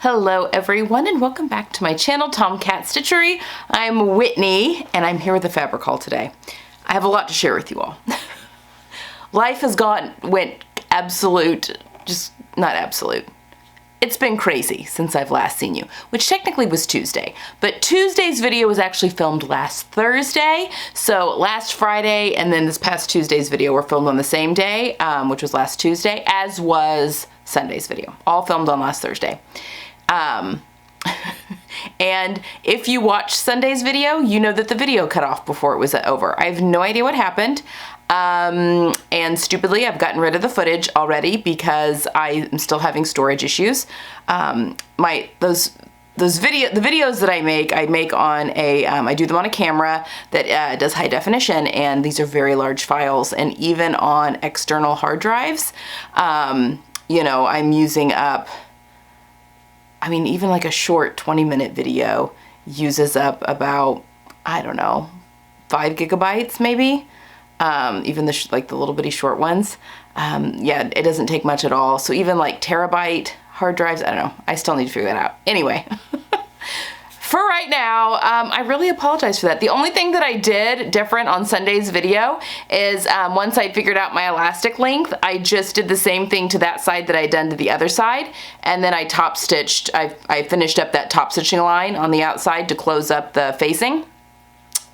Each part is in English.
Hello everyone and welcome back to my channel, Tomcat Stitchery. I'm Whitney and I'm here with a fabric haul today. I have a lot to share with you all. Life has went absolute, just not absolute. It's been crazy since I've last seen you, which technically was Tuesday, but Tuesday's video was actually filmed last Thursday. So last Friday and then this past Tuesday's video were filmed on the same day, which was last Tuesday, as was Sunday's video, all filmed on last Thursday. And if you watched Sunday's video, you know that the video cut off before it was over. I have no idea what happened. And stupidly, I've gotten rid of the footage already because I am still having storage issues. The videos that I make on a, I do them on a camera that does high definition, and these are very large files, and even on external hard drives, you know, I'm using up, I mean, even like a short 20-minute video uses up about, I don't know, 5 gigabytes maybe. Even the like the little bitty short ones. Yeah, it doesn't take much at all. So even like terabyte hard drives, I don't know. I still need to figure that out. Anyway, for right now, I really apologize for that. The only thing that I did different on Sunday's video is once I figured out my elastic length, I just did the same thing to that side that I had done to the other side. And then I top stitched, I finished up that top stitching line on the outside to close up the facing.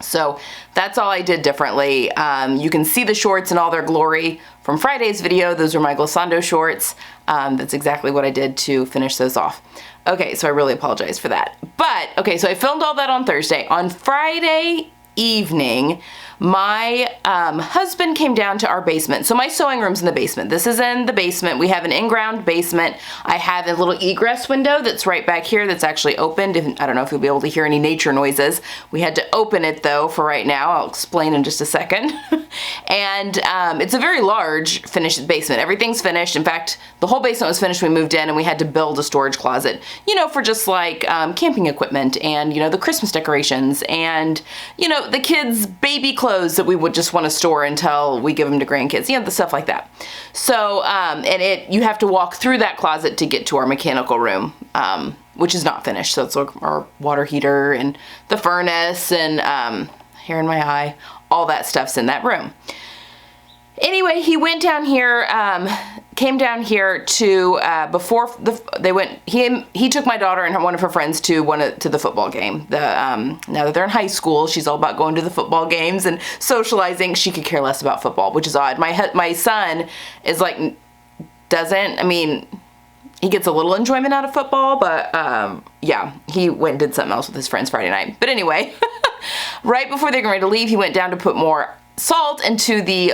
So that's all I did differently. You can see the shorts in all their glory from Friday's video. Those are my glissando shorts. That's exactly what I did to finish those off. Okay, so I really apologize for that. But, okay, so I filmed all that on Thursday. On Friday evening, my husband came down to our basement. So my sewing room's in the basement. This is in the basement. We have an in-ground basement. I have a little egress window that's right back here that's actually opened. I don't know if you'll be able to hear any nature noises. We had to open it though for right now. I'll explain in just a second. And it's a very large finished basement. Everything's finished. In fact, the whole basement was finished when we moved in, and we had to build a storage closet, you know, for just like camping equipment and, you know, the Christmas decorations and, you know, the kids' baby clothes that we would just want to store until we give them to grandkids, you know, the stuff like that. So, and you have to walk through that closet to get to our mechanical room, which is not finished. So it's our water heater and the furnace and hair in my eye, all that stuff's in that room. Anyway, he went down here, came down here to, he took my daughter and one of her friends to the football game. Now that they're in high school, she's all about going to the football games and socializing. She could care less about football, which is odd. My son is like, I mean, he gets a little enjoyment out of football, but yeah, he went and did something else with his friends Friday night. But anyway, right before they were ready to leave, he went down to put more salt into the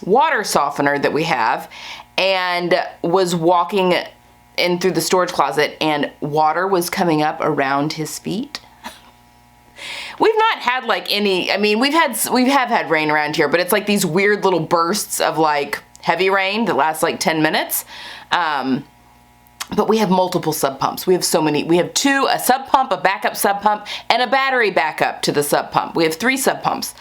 water softener that we have, and was walking in through the storage closet, and water was coming up around his feet. We've not had like any, I mean, we have had rain around here, but it's like these weird little bursts of like heavy rain that lasts like 10 minutes. But we have multiple sub pumps. We have so many. We have a sub pump, a backup sub pump, and a battery backup to the sub pump. We have 3 sub pumps.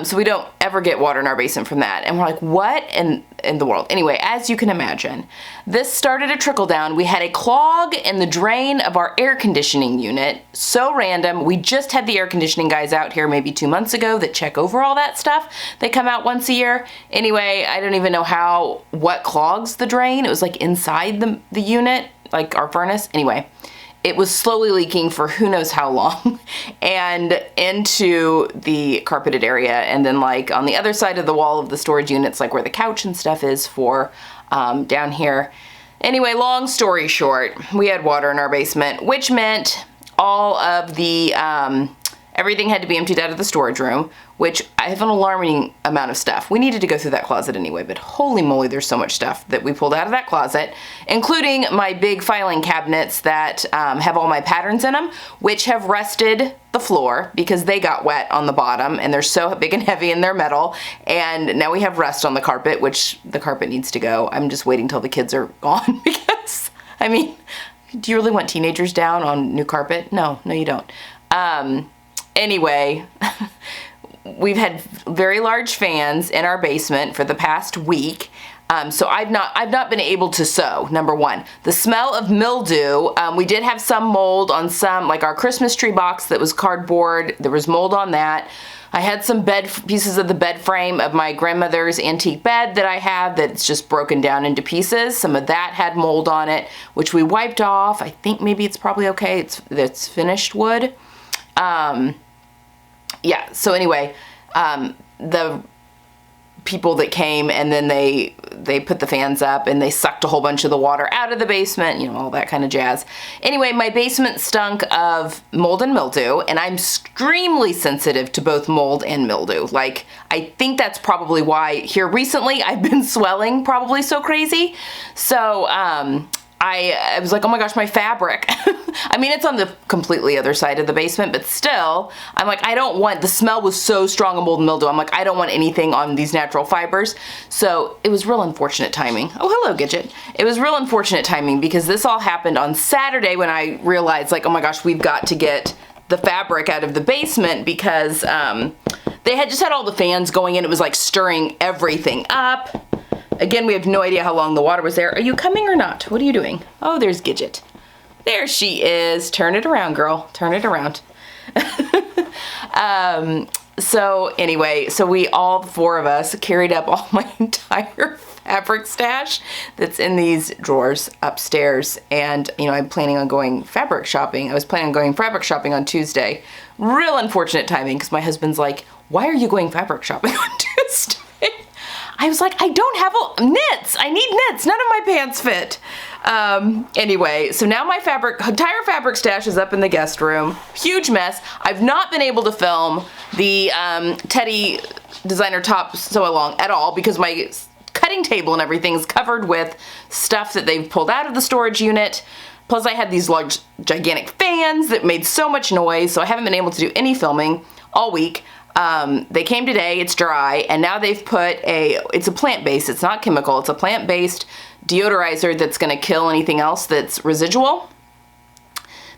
So we don't ever get water in our basement from that. And we're like, what in the world? Anyway, as you can imagine, this started a trickle down. We had a clog in the drain of our air conditioning unit. So random. We just had the air conditioning guys out here maybe 2 months ago that check over all that stuff. They come out once a year. Anyway, I don't even know what clogs the drain. It was like inside the unit, like our furnace. Anyway, it was slowly leaking for who knows how long and into the carpeted area, and then like on the other side of the wall of the storage units, like where the couch and stuff is for down here. Anyway, long story short, we had water in our basement, which meant all of the everything had to be emptied out of the storage room, which I have an alarming amount of stuff. We needed to go through that closet anyway, but holy moly, there's so much stuff that we pulled out of that closet, including my big filing cabinets that have all my patterns in them, which have rusted the floor because they got wet on the bottom, and they're so big and heavy and they're metal, and now we have rust on the carpet, which the carpet needs to go. I'm just waiting till the kids are gone because, I mean, do you really want teenagers down on new carpet? No, you don't. Anyway, we've had very large fans in our basement for the past week. So I've not been able to sew, number one. The smell of mildew, we did have some mold on some, like our Christmas tree box that was cardboard. There was mold on that. I had some pieces of the bed frame of my grandmother's antique bed that I have that's just broken down into pieces. Some of that had mold on it, which we wiped off. I think maybe it's probably okay. It's finished wood. Yeah, so anyway, the people that came and then they put the fans up and they sucked a whole bunch of the water out of the basement, you know, all that kind of jazz. Anyway, my basement stunk of mold and mildew, and I'm extremely sensitive to both mold and mildew. Like, I think that's probably why here recently I've been swelling probably so crazy. So, I was like, oh my gosh, my fabric. I mean, it's on the completely other side of the basement, but still, I'm like, I don't want, the smell was so strong of mold and mildew. I'm like, I don't want anything on these natural fibers. So it was real unfortunate timing. Oh, hello, Gidget. It was real unfortunate timing because this all happened on Saturday when I realized, like, oh my gosh, we've got to get the fabric out of the basement because they had just had all the fans going in. It was like stirring everything up. Again, we have no idea how long the water was there. Are you coming or not? What are you doing? Oh, there's Gidget. There she is. Turn it around, girl. Turn it around. So anyway, so we all four of us carried up all my entire fabric stash that's in these drawers upstairs. And, you know, I'm planning on going fabric shopping. I was planning on going fabric shopping on Tuesday. Real unfortunate timing because my husband's like, why are you going fabric shopping on Tuesday? I was like, I don't have knits. I need knits. None of my pants fit. Anyway, so now my entire fabric stash is up in the guest room. Huge mess. I've not been able to film the Teddy designer top sew along at all because my cutting table and everything is covered with stuff that they've pulled out of the storage unit. Plus I had these large, gigantic fans that made so much noise, so I haven't been able to do any filming all week. They came today, it's dry, and now they've put it's a plant-based, it's not chemical, it's a plant-based deodorizer that's gonna kill anything else that's residual.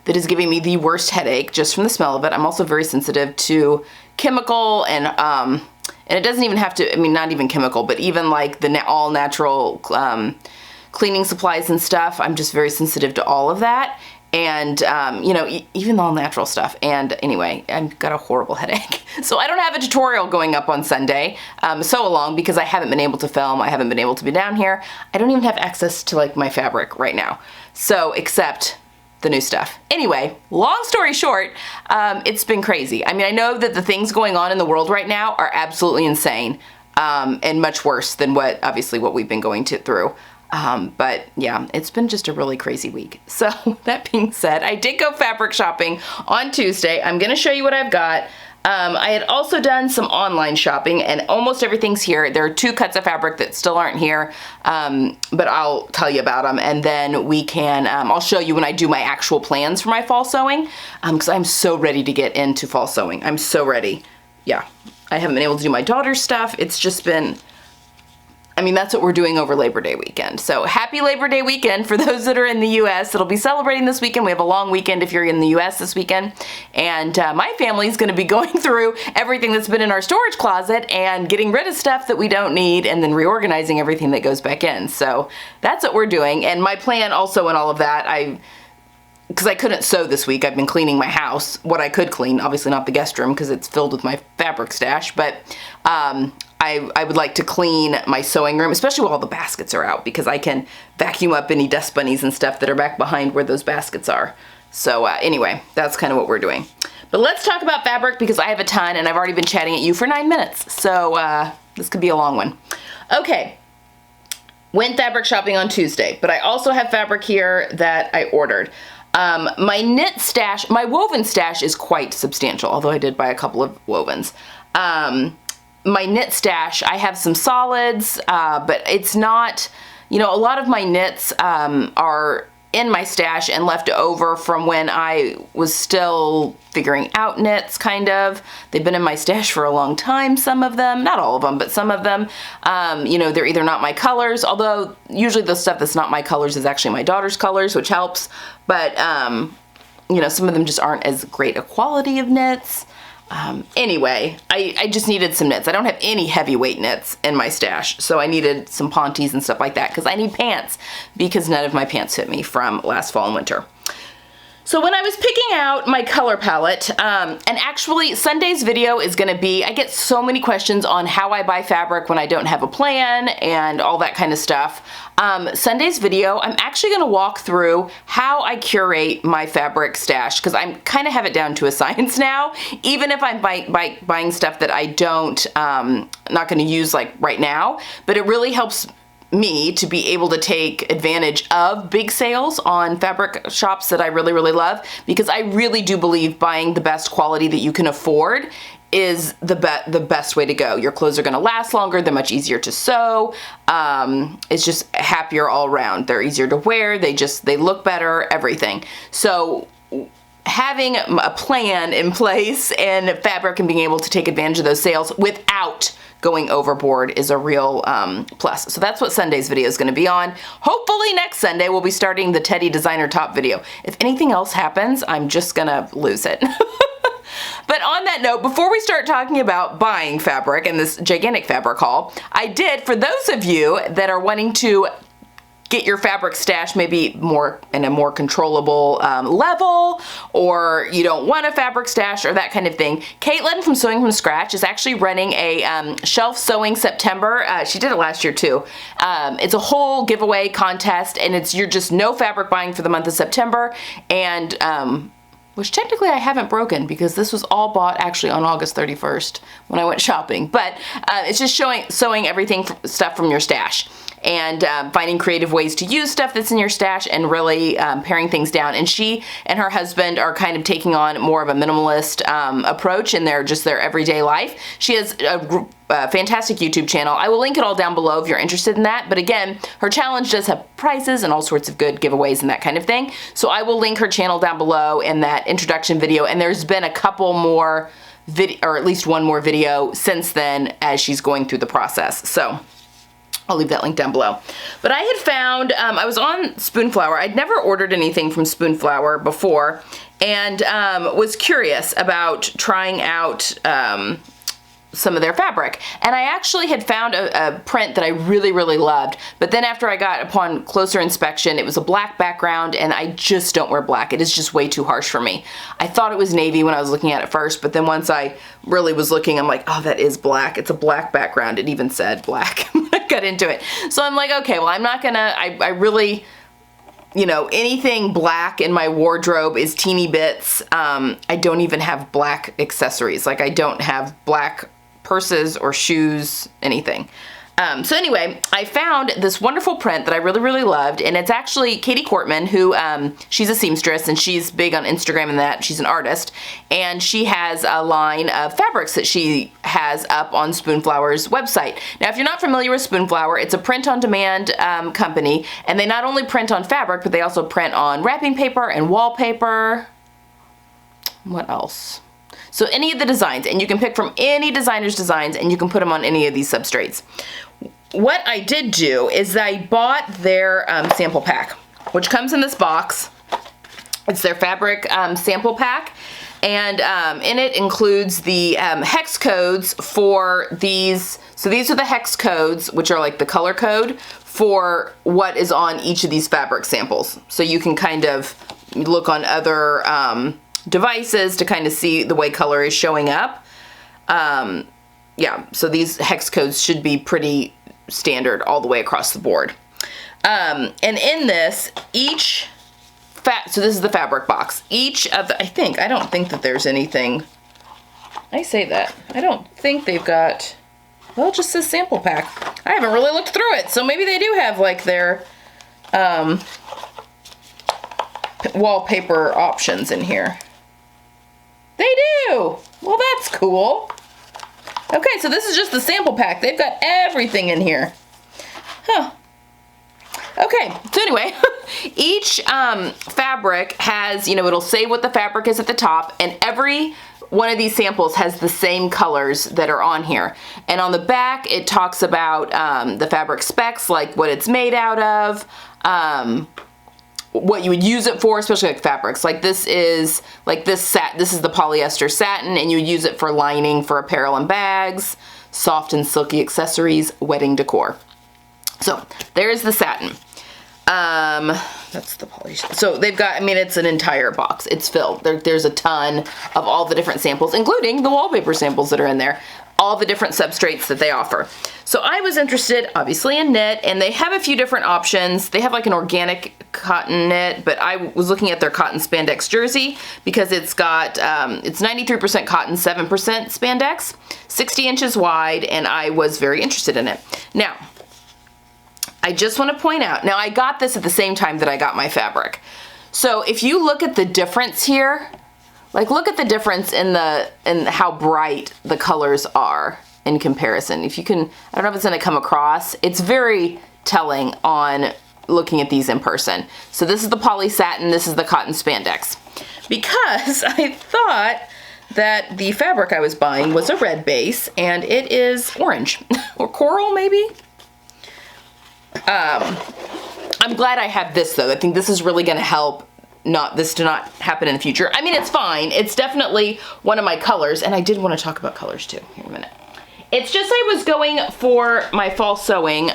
That is giving me the worst headache just from the smell of it. I'm also very sensitive to chemical and it doesn't even have to, I mean, not even chemical, but even like the all natural cleaning supplies and stuff. I'm just very sensitive to all of that. And, you know, even the all natural stuff. And anyway, I've got a horrible headache. So I don't have a tutorial going up on Sunday, sew along, because I haven't been able to film. I haven't been able to be down here. I don't even have access to like my fabric right now. So, except the new stuff. Anyway, long story short, it's been crazy. I mean, I know that the things going on in the world right now are absolutely insane, and much worse than obviously what we've been going through. But yeah, it's been just a really crazy week. So that being said, I did go fabric shopping on Tuesday. I'm going to show you what I've got. I had also done some online shopping and almost everything's here. There are 2 cuts of fabric that still aren't here, but I'll tell you about them and then we can, I'll show you when I do my actual plans for my fall sewing, because I'm so ready to get into fall sewing. I'm so ready. Yeah, I haven't been able to do my daughter's stuff. It's just been, I mean, that's what we're doing over Labor Day weekend. So happy Labor Day weekend for those that are in the U.S. that'll be celebrating this weekend. We have a long weekend if you're in the U.S. this weekend. And my family's going to be going through everything that's been in our storage closet and getting rid of stuff that we don't need and then reorganizing everything that goes back in. So that's what we're doing. And my plan also in all of that, because I couldn't sew this week, I've been cleaning my house, what I could clean, obviously not the guest room because it's filled with my fabric stash, but I would like to clean my sewing room, especially while all the baskets are out, because I can vacuum up any dust bunnies and stuff that are back behind where those baskets are. So anyway, that's kind of what we're doing. But let's talk about fabric because I have a ton and I've already been chatting at you for 9 minutes. So this could be a long one. Okay. Went fabric shopping on Tuesday, but I also have fabric here that I ordered. My knit stash, my woven stash is quite substantial, although I did buy a couple of wovens. My knit stash, I have some solids, but it's not, you know, a lot of my knits are in my stash and left over from when I was still figuring out knits, kind of. They've been in my stash for a long time, some of them, not all of them, but some of them. You know, they're either not my colors, although usually the stuff that's not my colors is actually my daughter's colors, which helps. But, you know, some of them just aren't as great a quality of knits. Anyway, I just needed some knits. I don't have any heavyweight knits in my stash, so I needed some ponties and stuff like that because I need pants because none of my pants fit me from last fall and winter. So when I was picking out my color palette, and actually Sunday's video is gonna be, I get so many questions on how I buy fabric when I don't have a plan and all that kind of stuff. Sunday's video, I'm actually gonna walk through how I curate my fabric stash because I'm kind of have it down to a science now, even if I'm buying stuff that I don't, not gonna use like right now, but it really helps me to be able to take advantage of big sales on fabric shops that I really, really love, because I really do believe buying the best quality that you can afford is the best way to go. Your clothes are gonna last longer, they're much easier to sew, it's just happier all around. They're easier to wear, they look better, everything. So having a plan in place and fabric and being able to take advantage of those sales without going overboard is a real plus. So that's what Sunday's video is going to be on. Hopefully next Sunday we'll be starting the Teddy designer top video. If anything else happens, I'm just gonna lose it. But on that note, before we start talking about buying fabric and this gigantic fabric haul, I did, for those of you that are wanting to get your fabric stash maybe more in a more controllable level, or you don't want a fabric stash or that kind of thing, Caitlin from Sewing from Scratch is actually running a shelf sewing September. She did it last year too. It's a whole giveaway contest, and you're just no fabric buying for the month of September, and which technically I haven't broken because this was all bought actually on August 31st when I went shopping. But it's just sewing everything, stuff from your stash, and finding creative ways to use stuff that's in your stash and really paring things down. And she and her husband are kind of taking on more of a minimalist approach in their everyday life. She has a fantastic YouTube channel. I will link it all down below if you're interested in that. But again, her challenge does have prizes and all sorts of good giveaways and that kind of thing. So I will link her channel down below in that introduction video. And there's been a couple more or at least one more video since then as she's going through the process. So I'll leave that link down below. But I had found, I was on Spoonflower. I'd never ordered anything from Spoonflower before, and was curious about trying out some of their fabric. And I actually had found a print that I really, really loved. But then after I got upon closer inspection, it was a black background, and I just don't wear black. It is just way too harsh for me. I thought it was navy when I was looking at it first, but then once I really was looking, I'm like, oh, that is black. It's a black background. It even said black when I got into it. So I'm like, okay, well, I'm not gonna, I really, you know, anything black in my wardrobe is teeny bits. I don't even have black accessories. Like, I don't have black purses or shoes, anything. So anyway, I found this wonderful print that I really, really loved, and it's actually Katie Cortman, who, she's a seamstress, and she's big on Instagram and that. She's an artist, and she has a line of fabrics that she has up on Spoonflower's website. Now, if you're not familiar with Spoonflower, it's a print-on-demand company, and they not only print on fabric, but they also print on wrapping paper and wallpaper. What else? So any of the designs, and you can pick from any designer's designs, and you can put them on any of these substrates. What I did do is I bought their sample pack, which comes in this box. It's their fabric sample pack, and in it includes the hex codes for these. So these are the hex codes, which are like the color code for what is on each of these fabric samples. So you can kind of look on other devices to kind of see the way color is showing up. Yeah, so these hex codes should be pretty standard all the way across the board. And in this, so this is the fabric box. Each of the, I don't think that there's anything, I say that, I don't think they've got, well, it just says sample pack. I haven't really looked through it, so maybe they do have like their wallpaper options in here. They do! Well, that's cool. Okay, so this is just the sample pack. They've got everything in here. Huh. Okay, so anyway, each fabric has, you know, it'll say what the fabric is at the top, and every one of these samples has the same colors that are on here. And on the back, it talks about the fabric specs, like what it's made out of, what you would use it for, especially like fabrics. Like this is the polyester satin, and you would use it for lining for apparel and bags, soft and silky accessories, wedding decor. So there's the satin. That's the polyester. So they've got, I mean, it's an entire box. It's filled. There's a ton of all the different samples, including the wallpaper samples that are in there, all the different substrates that they offer. So I was interested, obviously, in knit, and they have a few different options. They have like an organic cotton knit, but I was looking at their cotton spandex jersey because it's got, it's 93% cotton, 7% spandex, 60 inches wide, and I was very interested in it. Now, I just want to point out, now I got this at the same time that I got my fabric. So if you look at the difference here, like look at the difference in how bright the colors are in comparison. If you can, I don't know if it's going to come across, it's very telling on looking at these in person. So this is the poly satin, this is the cotton spandex. Because I thought that the fabric I was buying was a red base and it is orange or coral maybe. I'm glad I have this though. I think this is really going to help this to not happen in the future. I mean, it's fine. It's definitely one of my colors, and I did want to talk about colors too. Here in a minute. It's just I was going for my fall sewing,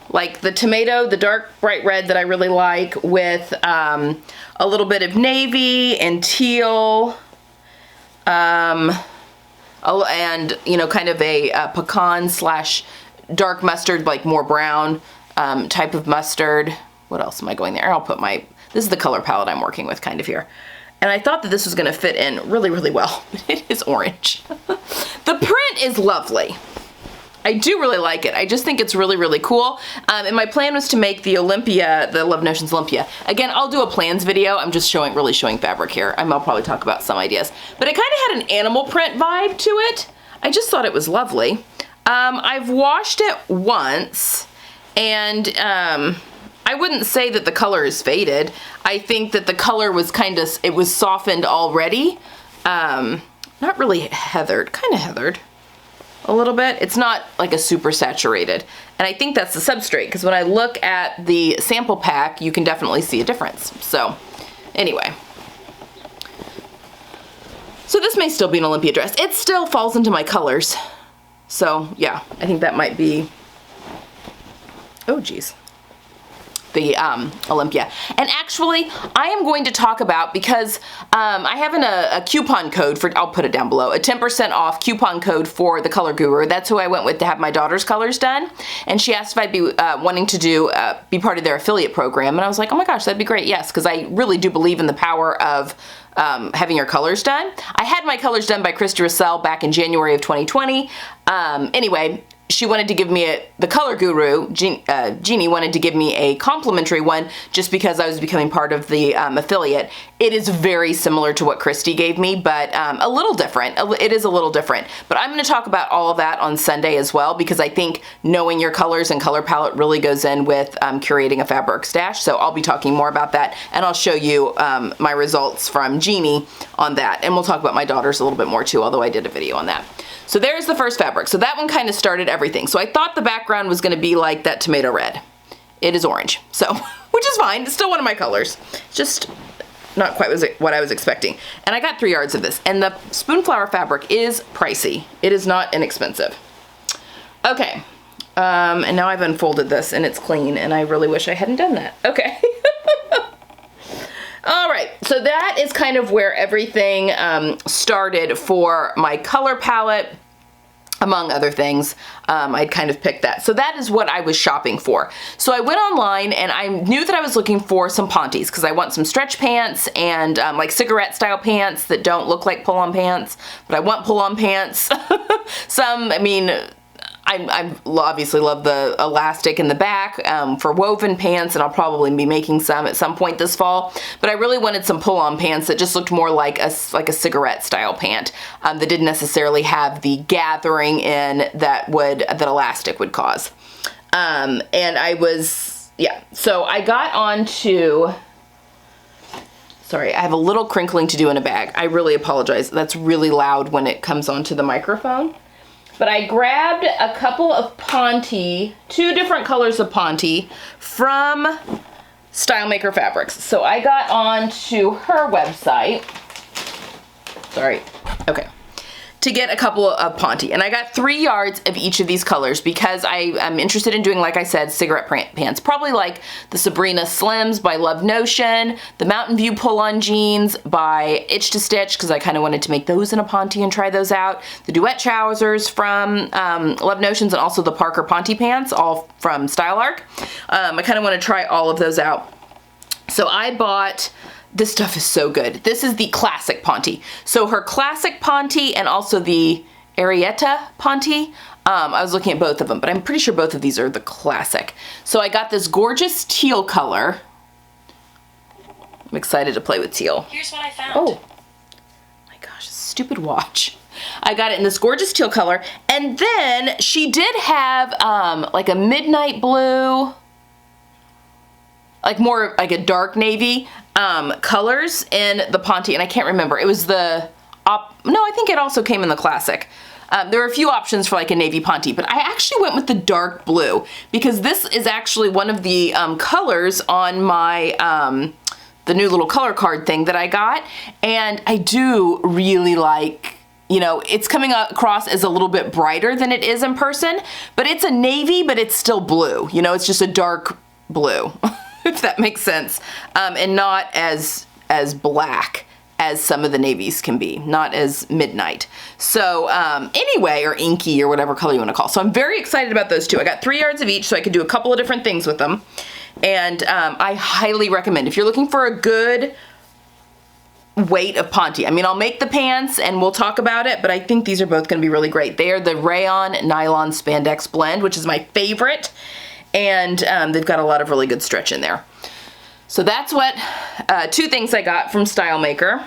like the tomato, the dark bright red that I really like, with a little bit of navy and teal, and you know, kind of a pecan slash dark mustard, like more brown type of mustard. What else am I going there? I'll put this is the color palette I'm working with kind of here. And I thought that this was gonna fit in really, really well. It is orange. The print is lovely. I do really like it. I just think it's really, really cool. And my plan was to make the Olympia, the Love Notions Olympia. Again, I'll do a plans video. I'm just really showing fabric here. I'll probably talk about some ideas. But it kind of had an animal print vibe to it. I just thought it was lovely. I've washed it once, and I wouldn't say that the color is faded. I think that the color was it was softened already. Not really heathered, kind of heathered a little bit. It's not like a super saturated. And I think that's the substrate, because when I look at the sample pack, you can definitely see a difference. So anyway. So this may still be an Olympia dress. It still falls into my colors. So yeah, I think that might be, oh geez, the Olympia. And actually, I am going to talk about, because I have a coupon code for, I'll put it down below, a 10% off coupon code for the Color Guru. That's who I went with to have my daughter's colors done. And she asked if I'd be wanting to be part of their affiliate program. And I was like, oh my gosh, that'd be great. Yes, because I really do believe in the power of having your colors done. I had my colors done by Christy Russell back in January of 2020. Anyway, she wanted to give me the Color Guru, Jeannie wanted to give me a complimentary one just because I was becoming part of the affiliate. It is very similar to what Christy gave me, but a little different. It is a little different. But I'm going to talk about all of that on Sunday as well, because I think knowing your colors and color palette really goes in with curating a fabric stash. So I'll be talking more about that, and I'll show you my results from Jeannie on that. And we'll talk about my daughters a little bit more too, although I did a video on that. So there's the first fabric. So that one kind of started everything. So I thought the background was going to be like that tomato red. It is orange. So, which is fine. It's still one of my colors. Just not quite what I was expecting. And I got 3 yards of this. And the Spoonflower fabric is pricey. It is not inexpensive. Okay. And now I've unfolded this and it's clean, and I really wish I hadn't done that. Okay. All right, so that is kind of where everything started for my color palette, among other things. I'd kind of picked that. So that is what I was shopping for. So I went online and I knew that I was looking for some panties, because I want some stretch pants and like cigarette style pants that don't look like pull-on pants, but I want pull-on pants. I mean, I obviously love the elastic in the back for woven pants, and I'll probably be making some at some point this fall. But I really wanted some pull-on pants that just looked more like a cigarette style pant that didn't necessarily have the gathering in that elastic would cause. And I was, yeah. So I got onto. Sorry, I have a little crinkling to do in a bag. I really apologize. That's really loud when it comes onto the microphone. But I grabbed a couple of Ponte, 2 different colors of Ponte from StyleMaker Fabrics. So I got onto her website. Sorry. Okay. To get a couple of Ponte. And I got 3 yards of each of these colors because I am interested in doing, like I said, cigarette pants. Probably like the Sabrina Slims by Love Notion, the Mountain View pull-on jeans by Itch to Stitch, because I kind of wanted to make those in a Ponte and try those out. The duet trousers from Love Notions, and also the Parker Ponte pants, all from StyleArk. I kind of want to try all of those out. So I bought... This stuff is so good. This is the classic Ponte. So her classic Ponte and also the Arietta Ponte. I was looking at both of them, but I'm pretty sure both of these are the classic. So I got this gorgeous teal color. I'm excited to play with teal. Here's what I found. Oh my gosh, stupid watch. I got it in this gorgeous teal color. And then she did have like a midnight blue, like more like a dark navy colors in the Ponte, and I can't remember. It was the no, I think it also came in the classic. There were a few options for like a navy Ponte, but I actually went with the dark blue because this is actually one of the colors on my the new little color card thing that I got, and I do really like, you know, it's coming across as a little bit brighter than it is in person, but it's a navy, but it's still blue. You know, it's just a dark blue. If that makes sense, and not as black as some of the navies can be, not as midnight. So anyway, or inky, or whatever color you want to call. So I'm very excited about those two. I got 3 yards of each, so I could do a couple of different things with them. And I highly recommend, if you're looking for a good weight of Ponte. I mean, I'll make the pants and we'll talk about it, but I think these are both going to be really great. They are the rayon nylon spandex blend, which is my favorite. And they've got a lot of really good stretch in there. So that's what, 2 things I got from StyleMaker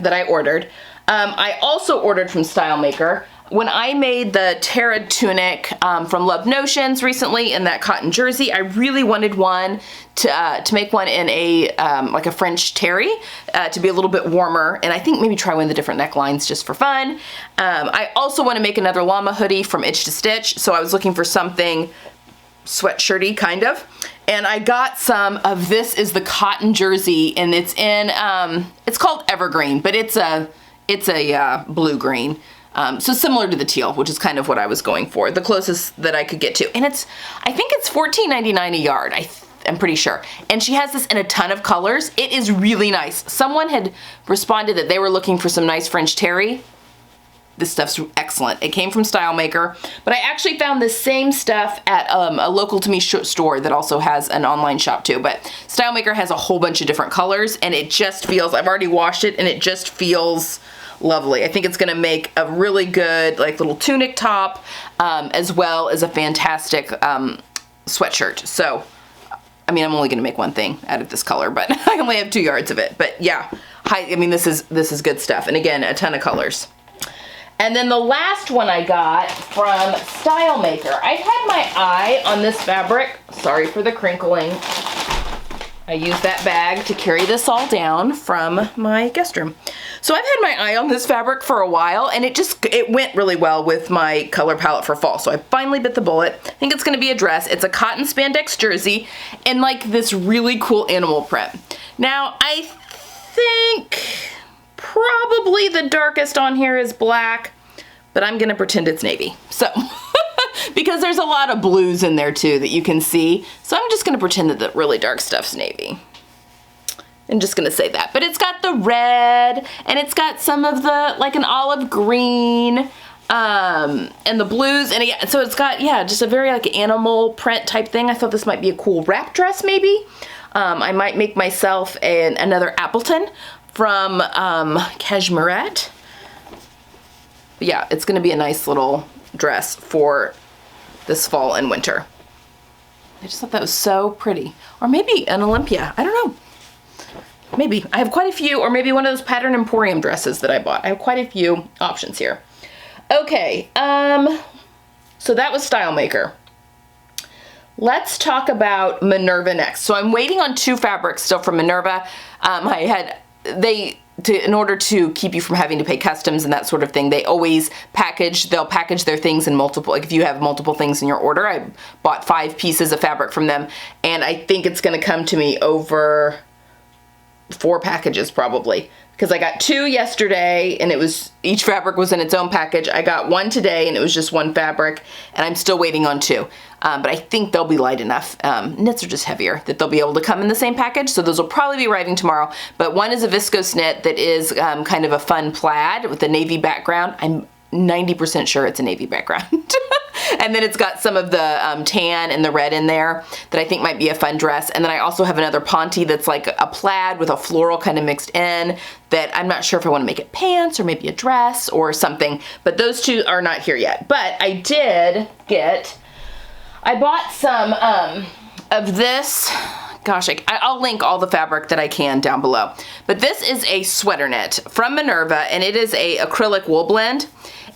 that I ordered. I also ordered from StyleMaker, when I made the Tara tunic from Love Notions recently in that cotton jersey, I really wanted one to make one in a like a French terry to be a little bit warmer, and I think maybe try one of the different necklines just for fun. I also want to make another llama hoodie from Itch to Stitch, so I was looking for something sweatshirty kind of, and I got some of this is the cotton jersey, and it's in it's called Evergreen, but it's a blue green, so similar to the teal, which is kind of what I was going for, the closest that I could get to. And I think it's $14.99 a yard, I'm pretty sure, and she has this in a ton of colors. It is really nice. Someone had responded that they were looking for some nice French terry. This stuff's excellent. It came from StyleMaker, but I actually found the same stuff at a local to me store that also has an online shop too. But StyleMaker has a whole bunch of different colors, and it just feels, I've already washed it, and it just feels lovely. I think it's gonna make a really good like little tunic top, as well as a fantastic sweatshirt. So, I mean, I'm only gonna make one thing out of this color, but I only have 2 yards of it. But yeah, I mean, this is good stuff. And again, a ton of colors. And then the last one I got from StyleMaker. I've had my eye on this fabric. Sorry for the crinkling. I used that bag to carry this all down from my guest room. So I've had my eye on this fabric for a while, and it went really well with my color palette for fall. So I finally bit the bullet. I think it's gonna be a dress. It's a cotton spandex jersey in like this really cool animal print. Now I think probably the darkest on here is black, but I'm gonna pretend it's navy. So, because there's a lot of blues in there too that you can see. So I'm just gonna pretend that the really dark stuff's navy. I'm just gonna say that. But it's got the red, and it's got some of the, like an olive green, and the blues, and yeah, so it's got, yeah, just a very like animal print type thing. I thought this might be a cool wrap dress maybe. I might make myself another Appleton from Cashmerette. Yeah, it's gonna be a nice little dress for this fall and winter. I just thought that was so pretty. Or maybe an Olympia, I don't know. Maybe. I have quite a few, or maybe one of those Pattern Emporium dresses that I bought. I have quite a few options here. Okay, so that was StyleMaker. Let's talk about Minerva next. So I'm waiting on 2 fabrics still from Minerva. in order to keep you from having to pay customs and that sort of thing, they'll package their things in multiple, like if you have multiple things in your order. I bought 5 pieces of fabric from them, and I think it's gonna come to me over 4 packages probably, because I got 2 yesterday and each fabric was in its own package. I got 1 today and it was just 1 fabric, and I'm still waiting on 2. But I think they'll be light enough. Knits are just heavier, that they'll be able to come in the same package, so those will probably be arriving tomorrow. But one is a viscose knit that is kind of a fun plaid with a navy background. I'm 90% sure it's a navy background. And then it's got some of the tan and the red in there that I think might be a fun dress. And then I also have another ponte that's like a plaid with a floral kind of mixed in, that I'm not sure if I want to make it pants or maybe a dress or something. But those 2 are not here yet. But I bought some of this. Gosh, I'll link all the fabric that I can down below. But this is a sweater knit from Minerva, and it is a acrylic wool blend.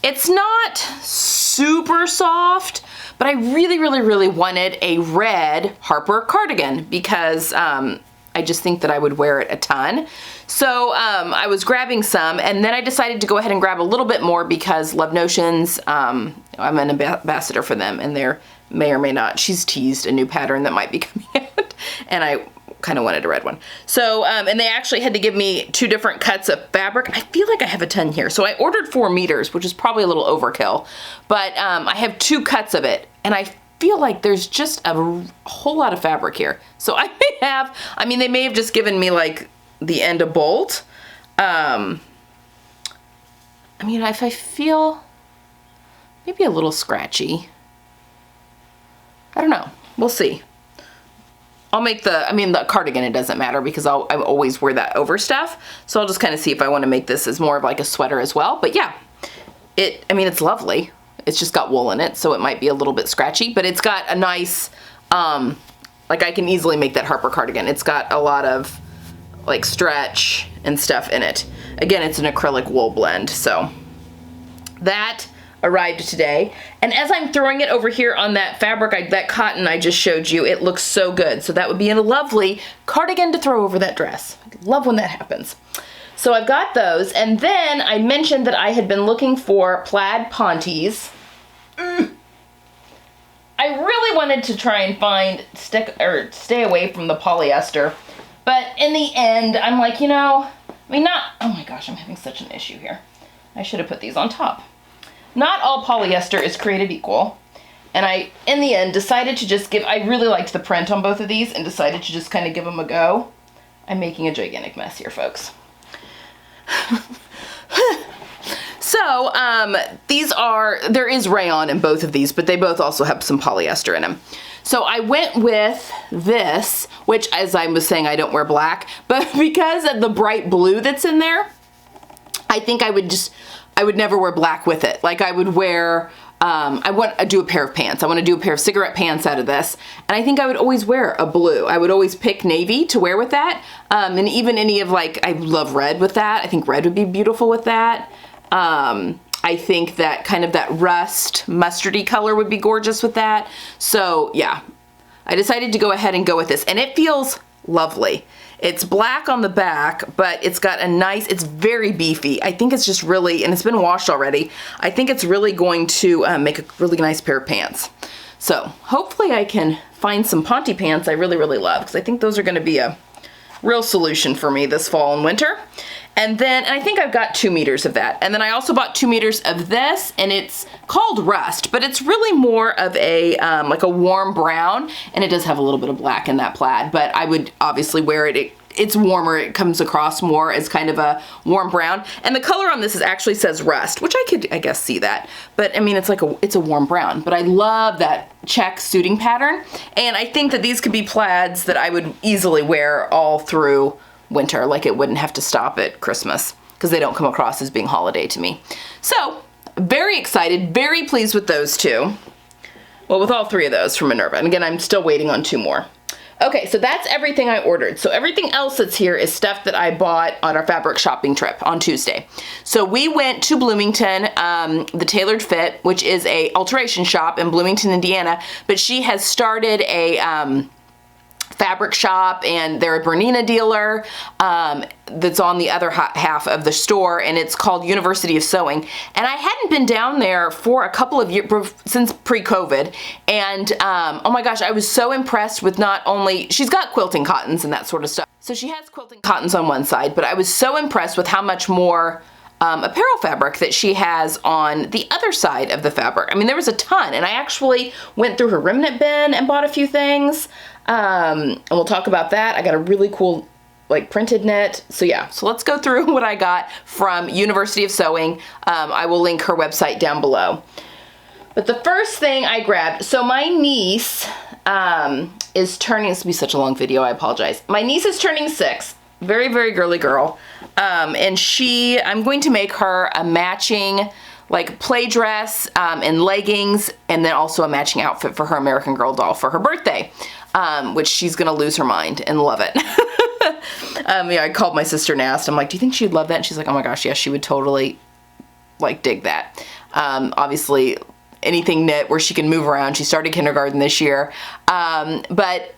It's not super soft, but I really, really, really wanted a red Harper cardigan because I just think that I would wear it a ton. So I was grabbing some, and then I decided to go ahead and grab a little bit more because Love Notions, I'm an ambassador for them, and they're may or may not. She's teased a new pattern that might be coming out, and I kind of wanted a red one. So, and they actually had to give me 2 different cuts of fabric. I feel like I have a ton here. So I ordered 4 meters, which is probably a little overkill, but I have 2 cuts of it, and I feel like there's just a whole lot of fabric here. So I may have, they may have just given me like the end of bolt. If I feel maybe a little scratchy, I don't know. We'll see. I'll make the cardigan, it doesn't matter because I always wear that over stuff. So I'll just kind of see if I want to make this as more of like a sweater as well. But yeah, it's lovely. It's just got wool in it, so it might be a little bit scratchy, but it's got a nice, like I can easily make that Harper cardigan. It's got a lot of like stretch and stuff in it. Again, it's an acrylic wool blend, so that arrived today. And as I'm throwing it over here on that fabric, that cotton I just showed you, it looks so good. So that would be a lovely cardigan to throw over that dress. I love when that happens. So I've got those, and then I mentioned that I had been looking for plaid pontes. I really wanted to try and stay away from the polyester, but in the end, I'm like, oh my gosh, I'm having such an issue here. I should have put these on top. Not all polyester is created equal, and I, in the end, decided to just I really liked the print on both of these and decided to just kind of give them a go. I'm making a gigantic mess here, folks. So, there is rayon in both of these, but they both also have some polyester in them. So I went with this, which, as I was saying, I don't wear black, but because of the bright blue that's in there, I think I would never wear black with it. Like I would wear, I want to do a pair of pants. I want to do a pair of cigarette pants out of this. And I think I would always wear a blue. I would always pick navy to wear with that. And even any of I love red with that. I think red would be beautiful with that. I think that kind of that rust mustardy color would be gorgeous with that. So yeah, I decided to go ahead and go with this, and it feels lovely. It's black on the back, but it's got it's very beefy. I think it's just really, and it's been washed already. I think it's really going to make a really nice pair of pants. So hopefully I can find some ponte pants I really, really love, because I think those are going to be a real solution for me this fall and winter. And I think I've got 2 meters of that. And then I also bought 2 meters of this, and it's called Rust, but it's really more of a, like a warm brown, and it does have a little bit of black in that plaid, but I would obviously wear it. It's warmer, it comes across more as kind of a warm brown. And the color on this actually says Rust, which I guess, see that. But it's a warm brown. But I love that check suiting pattern. And I think that these could be plaids that I would easily wear all through winter. Like it wouldn't have to stop at Christmas, because they don't come across as being holiday to me. So, very excited, very pleased with those 2. Well, with all 3 of those from Minerva. And again, I'm still waiting on 2 more. Okay, so that's everything I ordered. So everything else that's here is stuff that I bought on our fabric shopping trip on Tuesday. So we went to Bloomington, the Tailored Fit, which is a alteration shop in Bloomington, Indiana, but she has started a fabric shop, and they're a Bernina dealer that's on the other half of the store, and it's called University of Sewing. And I hadn't been down there for a couple of years, since pre-COVID, and oh my gosh, I was so impressed with not only, she's got quilting cottons and that sort of stuff, so she has quilting cottons on one side, but I was so impressed with how much more apparel fabric that she has on the other side of the fabric. I mean, there was a ton, and I actually went through her remnant bin and bought a few things, and we'll talk about that. I got a really cool like printed knit. So yeah, so let's go through what I got from University of Sewing. I will link her website down below. But the first thing I grabbed, so my niece is turning, this will be such a long video, I apologize. My niece is turning 6, very, very girly girl. And I'm going to make her a matching like play dress and leggings, and then also a matching outfit for her American Girl doll for her birthday, which she's gonna lose her mind and love it. Yeah, I called my sister and asked, I'm like, do you think she'd love that? And she's like, oh my gosh, yes, she would totally like dig that. Obviously, anything knit where she can move around. She started kindergarten this year, but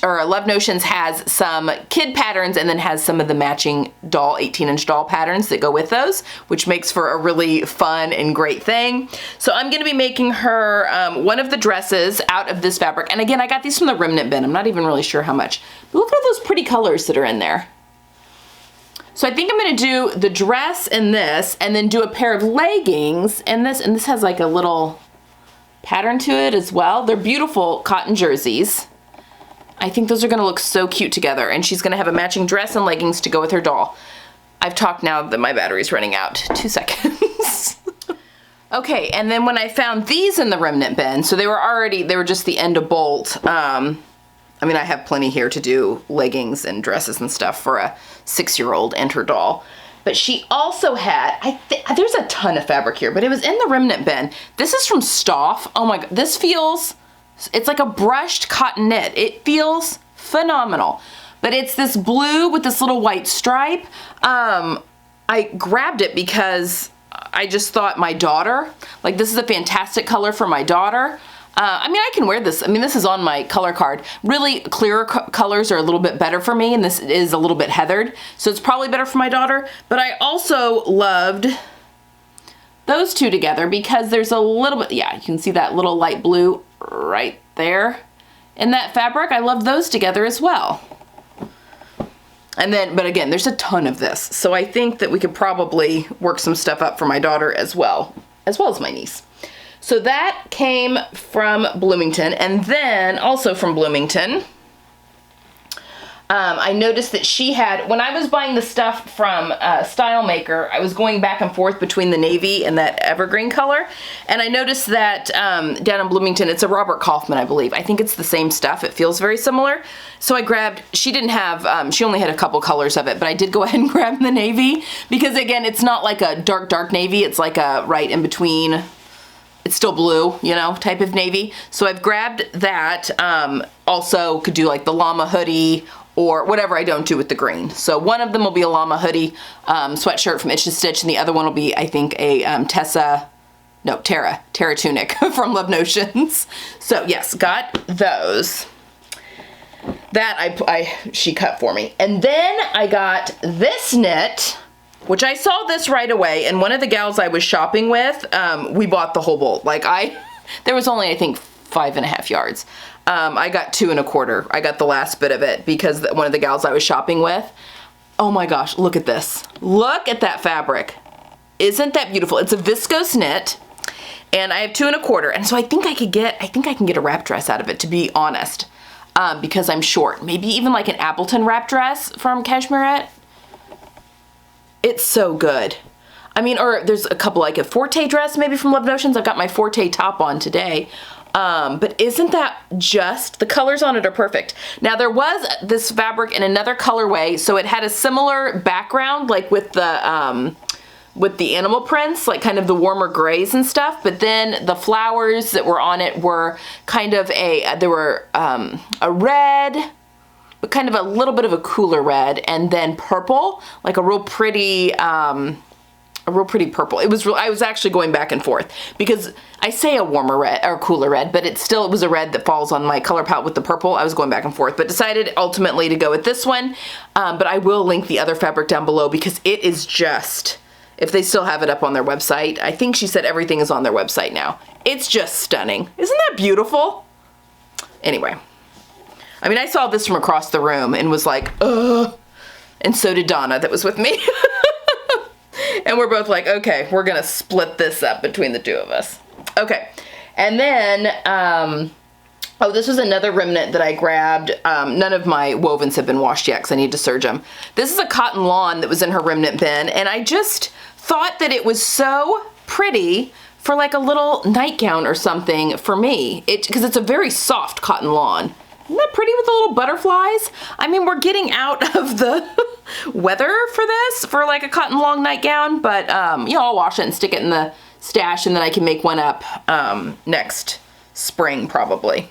Love Notions has some kid patterns and then has some of the matching doll, 18-inch doll patterns that go with those, which makes for a really fun and great thing. So I'm gonna be making her one of the dresses out of this fabric. And again, I got these from the remnant bin. I'm not even really sure how much. But look at all those pretty colors that are in there. So I think I'm gonna do the dress in this, and then do a pair of leggings in this, and this has like a little pattern to it as well. They're beautiful cotton jerseys. I think those are gonna look so cute together, and she's gonna have a matching dress and leggings to go with her doll. I've talked now that my battery's running out. 2 seconds. Okay, and then when I found these in the remnant bin, so they were just the end of bolt. I mean, I have plenty here to do leggings and dresses and stuff for a 6-year-old and her doll. But she also had, there's a ton of fabric here, but it was in the remnant bin. This is from Stoff. Oh my God, this feels, it's like a brushed cotton knit. It feels phenomenal. But it's this blue with this little white stripe. I grabbed it because I just thought my daughter, like this is a fantastic color for my daughter. I mean, I can wear this. I mean, this is on my color card. Really clearer colors are a little bit better for me, and this is a little bit heathered, so it's probably better for my daughter. But I also loved those two together because there's a little bit, yeah, you can see that little light blue right there in that fabric. I love those together as well. And then, but again, there's a ton of this, so I think that we could probably work some stuff up for my daughter as well as my niece. So that came from Bloomington, and then also from Bloomington, I noticed that she had, when I was buying the stuff from StyleMaker, I was going back and forth between the navy and that evergreen color, and I noticed that down in Bloomington, it's a Robert Kaufman, I believe. I think it's the same stuff. It feels very similar. So I grabbed, she didn't have, she only had a couple colors of it, but I did go ahead and grab the navy, because again, it's not like a dark, dark navy. It's like a right in between. It's still blue, you know, type of navy. So I've grabbed that. Also could do like the llama hoodie or whatever I don't do with the green. So one of them will be a llama hoodie sweatshirt from Itch to Stitch, and the other one will be, I think, a Tara tunic from Love Notions. So yes, got those. That she cut for me. And then I got this knit, which I saw this right away, and one of the gals I was shopping with, we bought the whole bolt. Like there was only, I think, 5.5 yards. I got 2 1/4. I got the last bit of it because one of the gals I was shopping with, oh my gosh, look at this. Look at that fabric. Isn't that beautiful? It's a viscose knit, and I have 2 1/4, and so I think I can get a wrap dress out of it, to be honest, because I'm short. Maybe even like an Appleton wrap dress from Cashmerette. It's so good. I mean, or there's a couple, like a Forte dress maybe from Love Notions. I've got my Forte top on today. But isn't that just, the colors on it are perfect. Now there was this fabric in another colorway, so it had a similar background, like with the animal prints, like kind of the warmer grays and stuff, but then the flowers that were on it were kind of a red, but kind of a little bit of a cooler red, and then purple, like a real pretty a real pretty purple. It was I was actually going back and forth because I say a warmer red or cooler red, but it was a red that falls on my color palette with the purple. I was going back and forth, but decided ultimately to go with this one. But I will link the other fabric down below because it is just, if they still have it up on their website, I think she said everything is on their website now. It's just stunning. Isn't that beautiful? Anyway, I mean, I saw this from across the room and was like, ugh. And so did Donna that was with me. And we're both like, okay, we're gonna split this up between the two of us. Okay, and then, oh, this was another remnant that I grabbed. None of my wovens have been washed yet because I need to serge them. This is a cotton lawn that was in her remnant bin, and I just thought that it was so pretty for like a little nightgown or something for me. Because it's a very soft cotton lawn. Isn't that pretty with the little butterflies? I mean, we're getting out of the weather for this, for like a cotton long nightgown, but you know, I'll wash it and stick it in the stash, and then I can make one up next spring probably.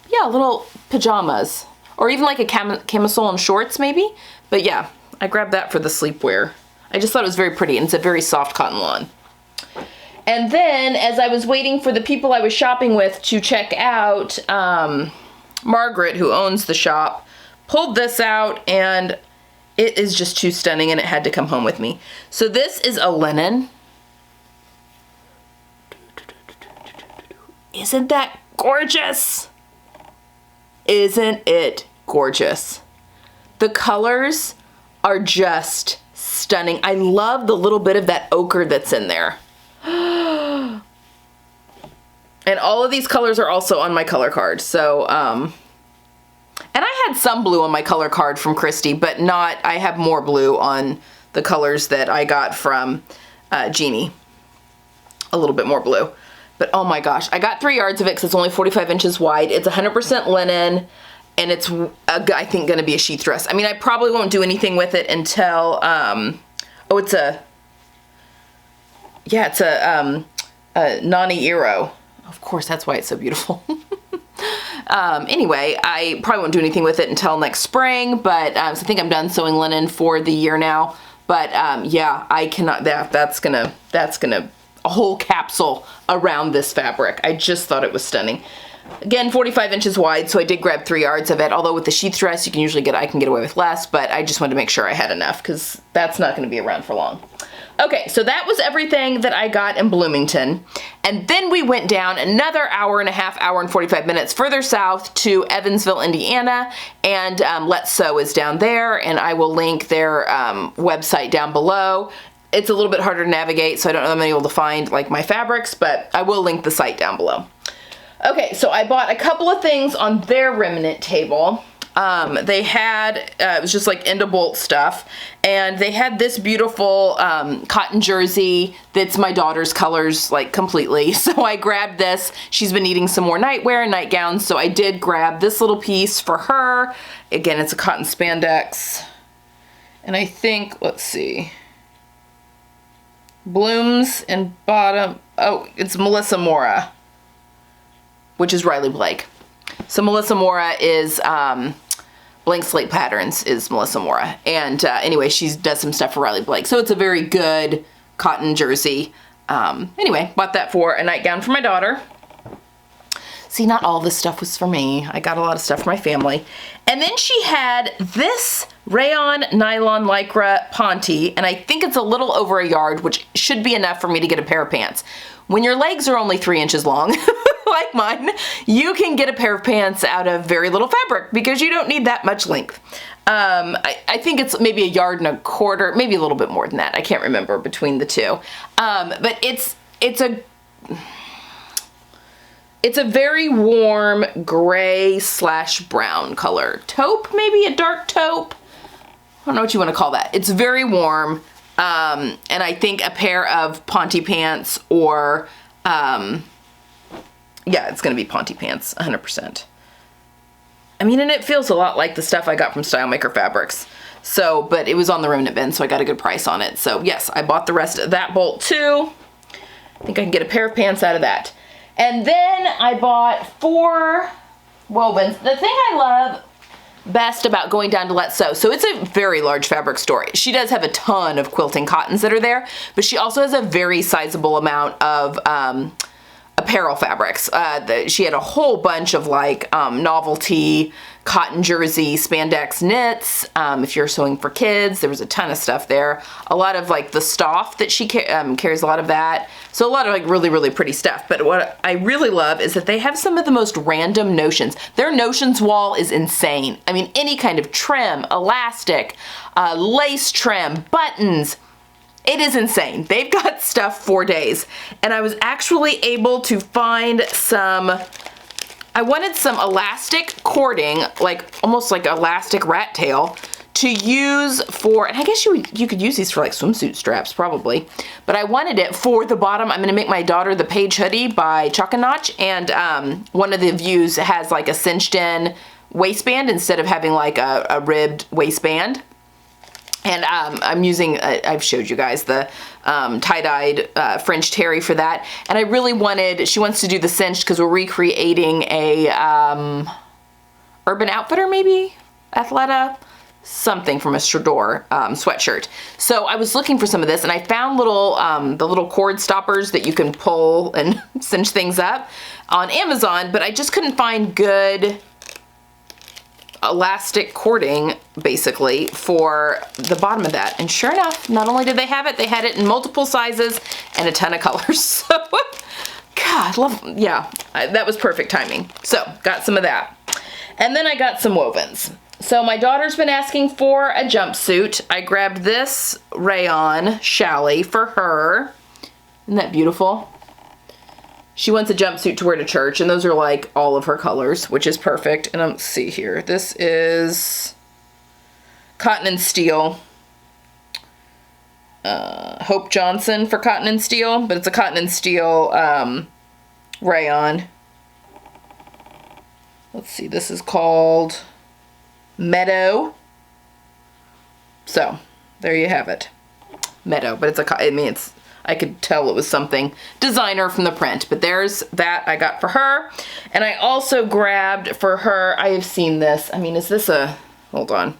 Yeah, little pajamas, or even like a camisole and shorts maybe. But yeah, I grabbed that for the sleepwear. I just thought it was very pretty, and it's a very soft cotton lawn. And then as I was waiting for the people I was shopping with to check out, Margaret, who owns the shop, pulled this out, and it is just too stunning, and it had to come home with me. So this is a linen. Isn't that gorgeous? Isn't it gorgeous? The colors are just stunning. I love the little bit of that ochre that's in there. And all of these colors are also on my color card. So, and I had some blue on my color card from Christy, but not, I have more blue on the colors that I got from Jeannie. A little bit more blue. But oh my gosh, I got 3 yards of it because it's only 45 inches wide. It's 100% linen, and it's, I think, going to be a sheath dress. I mean, I probably won't do anything with it until, oh, it's a, yeah, it's a Nani Iro. Of course, that's why it's so beautiful. Anyway, I probably won't do anything with it until next spring, but so I think I'm done sewing linen for the year now. But yeah, I cannot, that's gonna, a whole capsule around this fabric. I just thought it was stunning. Again, 45 inches wide, so I did grab 3 yards of it, although with the sheath dress, you can usually I can get away with less, but I just wanted to make sure I had enough, because that's not gonna be around for long. Okay, so that was everything that I got in Bloomington. And then we went down another hour and a half, hour and 45 minutes further south to Evansville, Indiana. And Let's Sew is down there, and I will link their website down below. It's a little bit harder to navigate, so I don't know if I'm able to find like my fabrics, but I will link the site down below. Okay, so I bought a couple of things on their remnant table. They had, it was just like end of bolt stuff, and they had this beautiful cotton jersey that's my daughter's colors like completely, so I grabbed this. She's been needing some more nightwear and nightgowns, so I did grab this little piece for her. Again, it's a cotton spandex, and I think, let's see, blooms and bottom, oh, it's Melissa Mora, which is Riley Blake. So Melissa Mora is, Blank Slate Patterns is Melissa Mora. And anyway, she does some stuff for Riley Blake. So it's a very good cotton jersey. Anyway, bought that for a nightgown for my daughter. See, not all this stuff was for me. I got a lot of stuff for my family. And then she had this rayon nylon lycra ponte, and I think it's a little over a yard, which should be enough for me to get a pair of pants. When your legs are only 3 inches long, like mine, you can get a pair of pants out of very little fabric because you don't need that much length. I think it's maybe 1.25 yards, maybe a little bit more than that. I can't remember between the two. But it's a very warm gray/brown color. Taupe, maybe a dark taupe. I don't know what you want to call that. It's very warm. And I think a pair of ponte pants or, yeah, it's going to be ponte pants, 100%. I mean, and it feels a lot like the stuff I got from StyleMaker Fabrics. So, but it was on the remnant bin, so I got a good price on it. So yes, I bought the rest of that bolt too. I think I can get a pair of pants out of that. And then I bought 4 wovens. The thing I love best about going down to Let's Sew. So it's a very large fabric store. She does have a ton of quilting cottons that are there, but she also has a very sizable amount of apparel fabrics. She had a whole bunch of like novelty cotton jersey spandex knits. If you're sewing for kids, there was a ton of stuff there. A lot of like the Stoff that she carries, a lot of that. So a lot of like really, really pretty stuff. But what I really love is that they have some of the most random notions. Their notions wall is insane. I mean, any kind of trim, elastic, lace trim, buttons. It is insane. They've got stuff for days. And I was actually able to find I wanted some elastic cording, like almost like elastic rat tail, to use for, and I guess you could use these for like swimsuit straps probably, but I wanted it for the bottom. I'm gonna make my daughter the Paige hoodie by Chalk and Notch, and one of the views has like a cinched in waistband instead of having like a ribbed waistband. And I'm using, I've showed you guys the tie-dyed French terry for that. And I really wanted, she wants to do the cinched because we're recreating a Urban Outfitter maybe? Athleta? Something from a Strador sweatshirt. So I was looking for some of this and I found the little cord stoppers that you can pull and cinch things up on Amazon, but I just couldn't find good elastic cording basically for the bottom of that. And sure enough, not only did they have it, they had it in multiple sizes and a ton of colors. So God, that was perfect timing. So got some of that. And then I got some wovens. So my daughter's been asking for a jumpsuit. I grabbed this rayon challis for her. Isn't that beautiful? She wants a jumpsuit to wear to church, and those are like all of her colors, which is perfect. And let's see here. This is Cotton and Steel. Hope Johnson for Cotton and Steel, but it's a Cotton and Steel rayon. Let's see, this is called Meadow. So there you have it. Meadow, but I could tell it was something designer from the print, but there's that I got for her. And I also grabbed for her, I have seen this. I mean, is this hold on.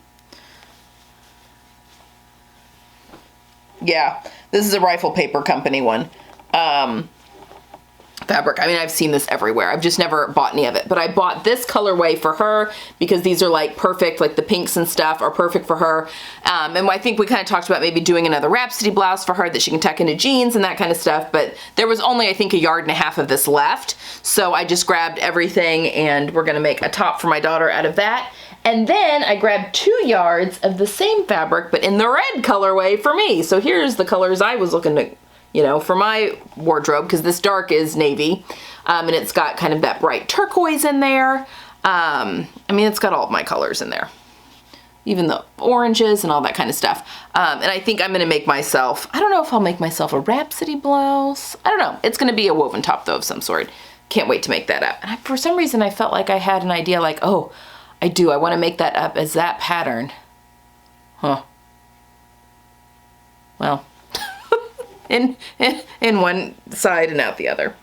Yeah, this is a Rifle Paper Company one. Fabric. I mean, I've seen this everywhere. I've just never bought any of it, but I bought this colorway for her because these are like perfect, like the pinks and stuff are perfect for her. And I think we kind of talked about maybe doing another Rhapsody blouse for her that she can tuck into jeans and that kind of stuff, but there was only, I think, 1.5 yards of this left. So I just grabbed everything and we're gonna make a top for my daughter out of that. And then I grabbed 2 yards of the same fabric, but in the red colorway for me. So here's the colors I was looking to, for my wardrobe, because this dark is navy, and it's got kind of that bright turquoise in there. I mean, it's got all of my colors in there, even the oranges and all that kind of stuff. And I think I'm gonna make myself, I don't know if I'll make myself a Rhapsody blouse. I don't know. It's gonna be a woven top though of some sort. Can't wait to make that up. And for some reason I felt like I had an idea like, oh, I wanna make that up as that pattern. Huh. Well, in one side and out the other.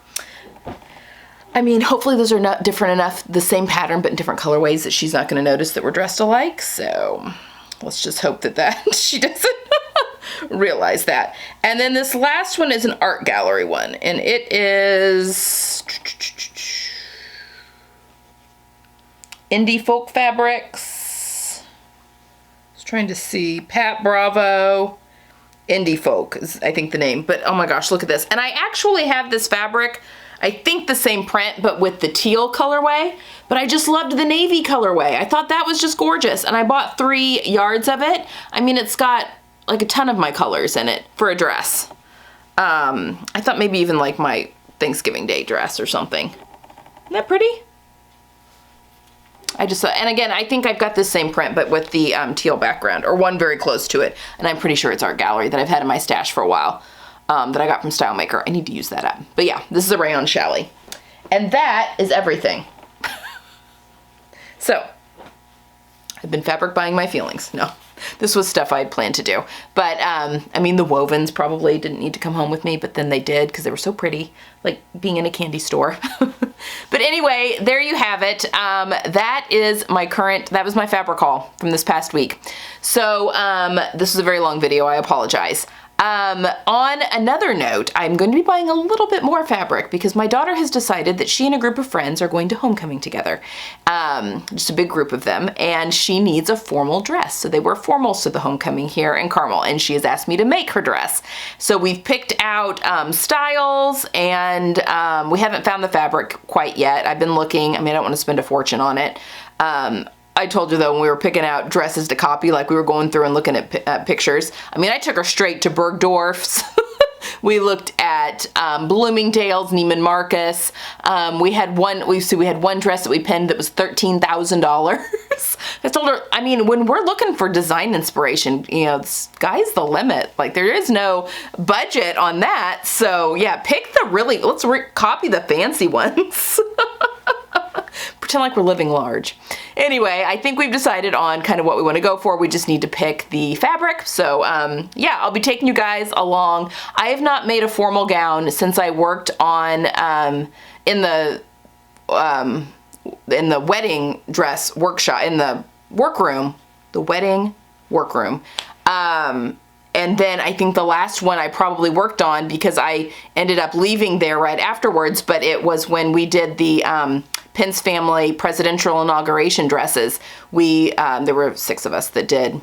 I mean, hopefully those are not different enough, the same pattern, but in different colorways that she's not gonna notice that we're dressed alike. So let's just hope that she doesn't realize that. And then this last one is an art gallery one, and it is Indie Folk Fabrics. I was trying to see, Pat Bravo. Indie Folk is, I think, the name, but oh my gosh, look at this. And I actually have this fabric, I think the same print, but with the teal colorway, but I just loved the navy colorway. I thought that was just gorgeous, and I bought 3 yards of it. I mean, it's got like a ton of my colors in it for a dress. I thought maybe even like my Thanksgiving Day dress or something. Isn't that pretty? I just, and again, I think I've got this same print, but with the teal background, or one very close to it. And I'm pretty sure it's Art Gallery that I've had in my stash for a while, that I got from StyleMaker. I need to use that up. But yeah, this is a rayon challis. And that is everything. So, I've been fabric buying my feelings. No, this was stuff I had planned to do. But, I mean, the wovens probably didn't need to come home with me, but then they did because they were so pretty, like being in a candy store. But anyway, there you have it. That was my fabric haul from this past week. So this is a very long video, I apologize. On another note, I'm going to be buying a little bit more fabric because my daughter has decided that she and a group of friends are going to homecoming together. Just a big group of them, and she needs a formal dress. So they wear formals to the homecoming here in Carmel, and she has asked me to make her dress. So we've picked out styles, and we haven't found the fabric quite yet. I've been looking. I mean, I don't want to spend a fortune on it. I told you though, when we were picking out dresses to copy, like we were going through and looking at pictures. I mean, I took her straight to Bergdorf's. We looked at Bloomingdale's, Neiman Marcus. We had one dress that we pinned that was $13,000. I told her, I mean, when we're looking for design inspiration, you know, sky's the limit. Like, there is no budget on that. So yeah, pick the let's copy the fancy ones. Pretend like we're living large. Anyway, I think we've decided on kind of what we want to go for. We just need to pick the fabric. So yeah, I'll be taking you guys along. I have not made a formal gown since I worked on in the wedding dress workshop, in the workroom, the wedding workroom. And then I think the last one I probably worked on, because I ended up leaving there right afterwards, but it was when we did the Pence family presidential inauguration dresses. There were 6 of us that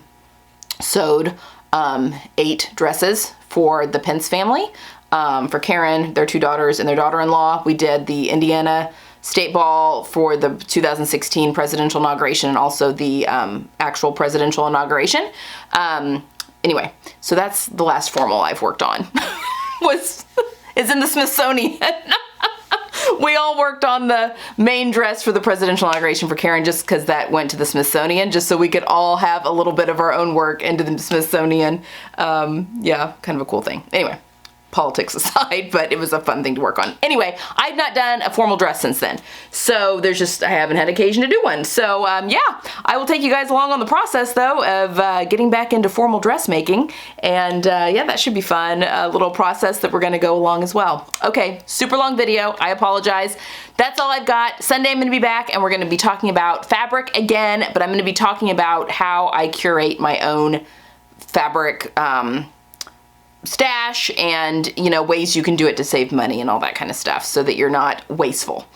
sewed 8 dresses for the Pence family. For Karen, their 2 daughters, and their daughter-in-law. We did the Indiana State Ball for the 2016 presidential inauguration, and also the actual presidential inauguration. Anyway, so that's the last formal I've worked on. is in the Smithsonian. We all worked on the main dress for the presidential inauguration for Karen just because that went to the Smithsonian, just so we could all have a little bit of our own work into the Smithsonian. Yeah, kind of a cool thing. Anyway, politics aside, but it was a fun thing to work on. Anyway, I've not done a formal dress since then. So I haven't had occasion to do one. So yeah, I will take you guys along on the process though of getting back into formal dressmaking. And yeah, that should be fun. A little process that we're gonna go along as well. Okay, super long video, I apologize. That's all I've got. Sunday I'm gonna be back and we're gonna be talking about fabric again, but I'm gonna be talking about how I curate my own fabric stash, and you know, ways you can do it to save money and all that kind of stuff so that you're not wasteful.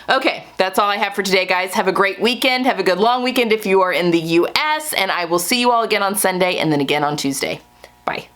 Okay, that's all I have for today, guys. Have a great weekend. Have a good long weekend if you are in the US, and I will see you all again on Sunday and then again on Tuesday. Bye.